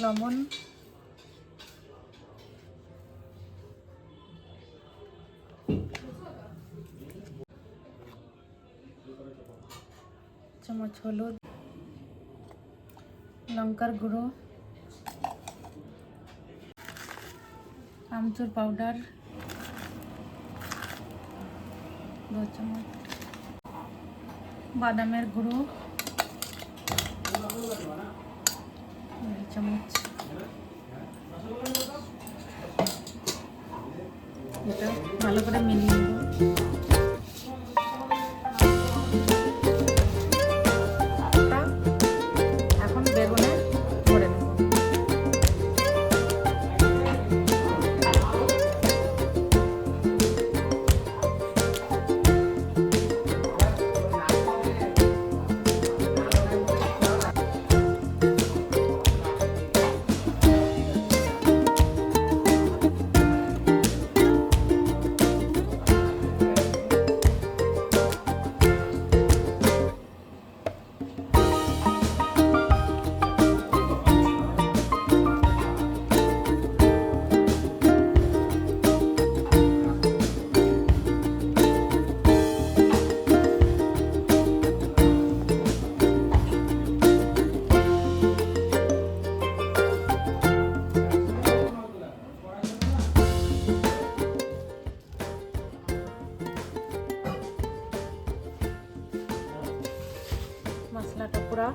লবণ, চামচ হলুদ, লঙ্কার গুঁড়ো, আমচুর পাউডার 2 চামচ, বাদামের গুঁড়ো 2 চামচ। এটা ভালো করে মিলিয়ে নেব। এখন বেগুনে ভরে নেব। মশলাটা পুরা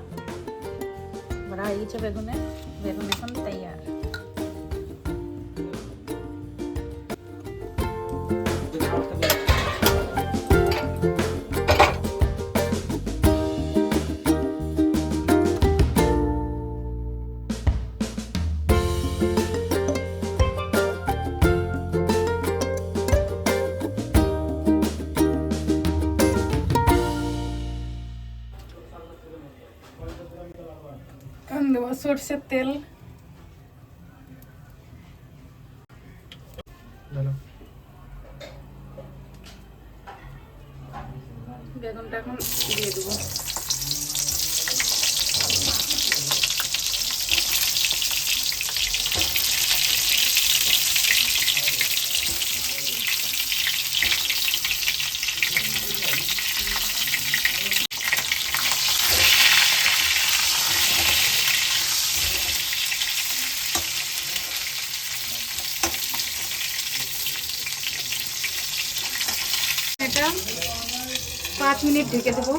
ভরা হয়ে গেছে বেগুনে। বেগুন এখন তৈয়ার। দেবো সরষের তেল, বেগুনটা এখন দিয়ে দেবো। এটা 5 মিনিট ঢেকে দেবো।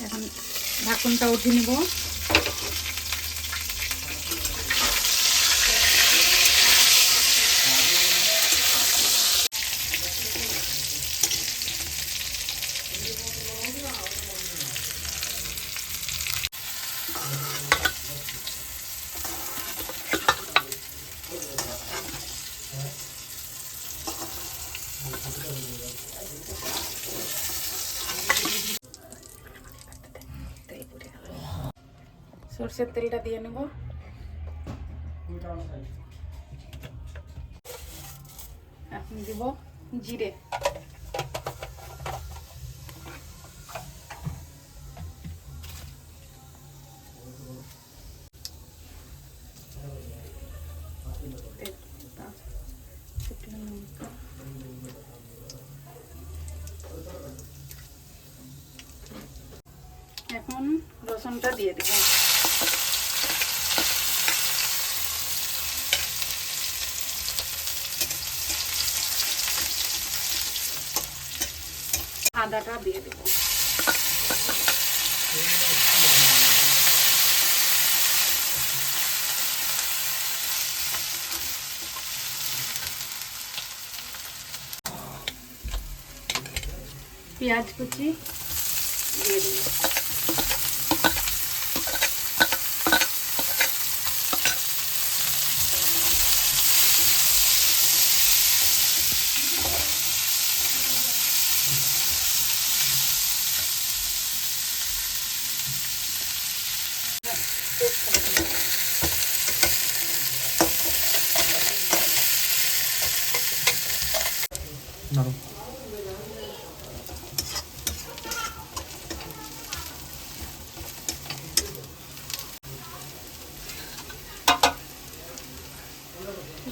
এখন ঢাকনটা উঠিয়ে নিব। সরষের তেলটা দিয়ে নেব। এখন দিব জিরে, এখন রসুনটা দিয়ে দেব। আদাটা দিয়ে দেব। পেঁয়াজ কুচি দিয়ে দেব।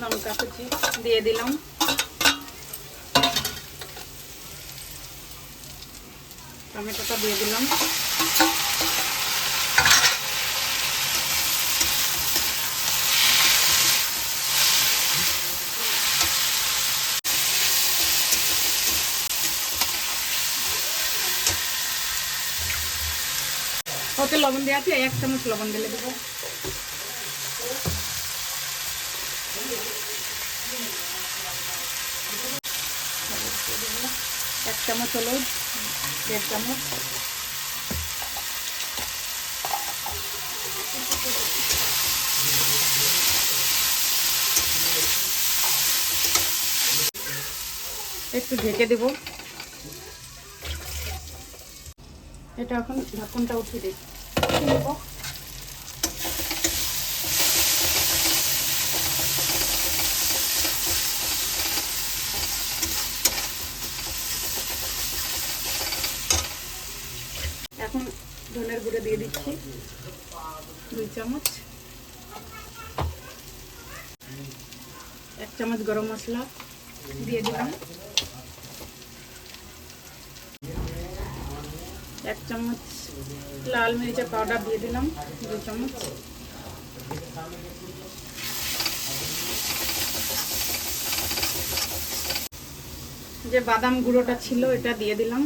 লঙ্কা কুচি দিয়ে দিলাম, টমেটোটা দিয়ে দিলাম, ওতে লবণ দেওয়া আছে, 1 চামচ লবণ দিলে দেবো। এক চামচ হলুদ, 1.5 চামচ, একটু ঢেকে দেব। এটা এখন ঢাকনটা উঠিয়ে দেব। এখন ধনের গুঁড়ো দিয়ে দিচ্ছি 2 চামচ, 1 চামচ গরম মশলা দিয়ে দিলাম, 1 চামচ লাল মির্চের পাউডার দিয়ে দিলাম, 2 চামচ, যে বাদাম গুঁড়োটা ছিল এটা দিয়ে দিলাম,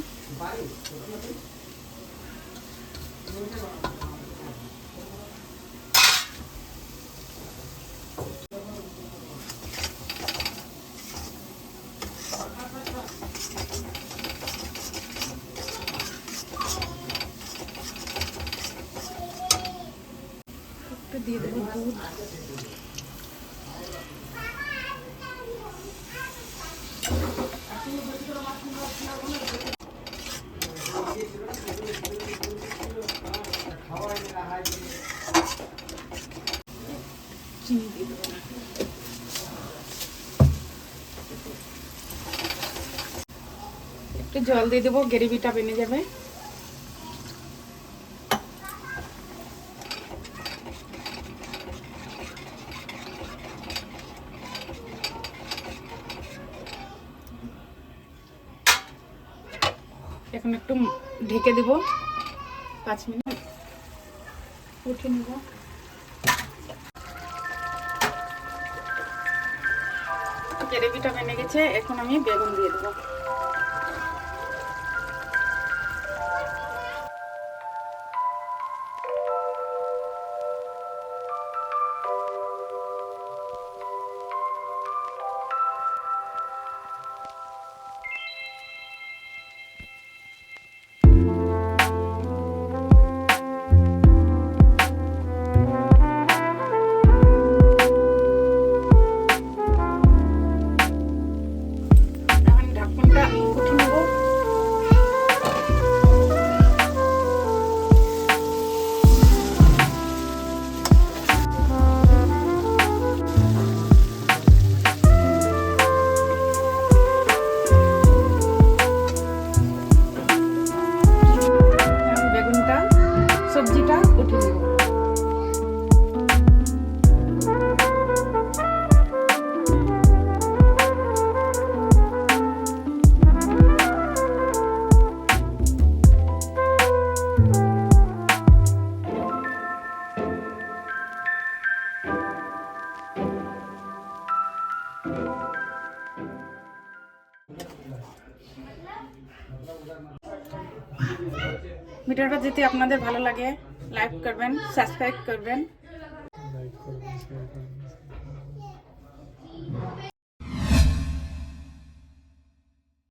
একটু দিয়ে দেবো দুধ, চিনি দিয়ে দেবো, একটু জল দিয়ে দেবো, গ্রেভিটা বেনে যাবে। এখন একটু ঢেকে দেব 5 মিনিট, উঠে নেব। গ্রেভিটা বেনে গেছে, এখন আমি বেগুন দিয়ে দেবো। সবজিটা উঠে নেব। ভিডিওটা যদি আপনাদের ভালো লাগে লাইক করবেন, সাবস্ক্রাইব করবেন।